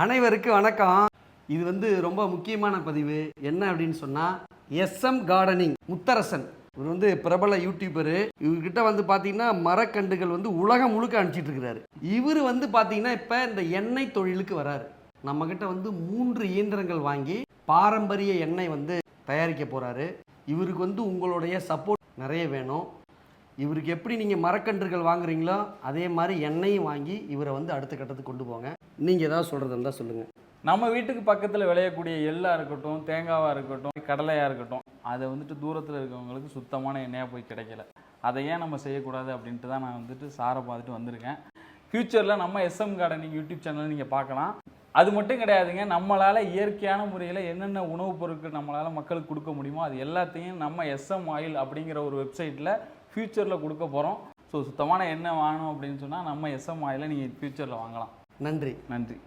அனைவருக்கும் வணக்கம். இது ரொம்ப முக்கியமான பதிவு. என்ன அப்படின்னு சொன்னால், SM கார்டனிங் முத்தரசன் இவர் பிரபல யூடியூபரு. இவர்கிட்ட பார்த்தீங்கன்னா மரக்கண்டுகள் உலகம் முழுக்க அனுப்பிச்சிட்டு இருக்கிறாரு. இவர் பார்த்தீங்கன்னா இப்போ இந்த எண்ணெய் தொழிலுக்கு வராரு. நம்மக்கிட்ட 3 இயந்திரங்கள் வாங்கி பாரம்பரிய எண்ணெய் தயாரிக்க போகிறாரு. இவருக்கு உங்களுடைய சப்போர்ட் நிறைய வேணும். இவருக்கு எப்படி நீங்கள் மரக்கன்றுகள் வாங்குறீங்களோ அதே மாதிரி எண்ணெயும் வாங்கி இவரை அடுத்த கட்டத்துக்கு கொண்டு போங்க. நீங்கள் ஏதாவது சொல்கிறது இருந்தால் சொல்லுங்கள். நம்ம வீட்டுக்கு பக்கத்தில் விளையக்கூடிய எள்ளாக இருக்கட்டும், தேங்காவாக இருக்கட்டும், கடலையாக இருக்கட்டும், அதை தூரத்தில் இருக்கவங்களுக்கு சுத்தமான எண்ணெயாக போய் கிடைக்கல. அதை ஏன் நம்ம செய்யக்கூடாது அப்படின்ட்டு தான் நான் சாரை பார்த்துட்டு வந்திருக்கேன். ஃப்யூச்சரில் நம்ம SM கார்டனிங் யூடியூப் சேனல் நீங்கள் பார்க்கலாம். அது மட்டும் கிடையாதுங்க, நம்மளால் இயற்கையான முறையில் என்னென்ன உணவுப் பொருட்கள் நம்மளால் மக்களுக்கு கொடுக்க முடியுமோ அது எல்லாத்தையும் நம்ம SM ஆயில் அப்படிங்கிற ஒரு வெப்சைட்டில் ஃப்யூச்சரில் கொடுக்க போகிறோம். ஸோ சுத்தமான எண்ணெய் வாங்கணும் அப்படின்னு சொன்னால் நம்ம SM ஆயிலை நீங்கள் ஃப்யூச்சரில் வாங்கலாம். நன்றி. நன்றி.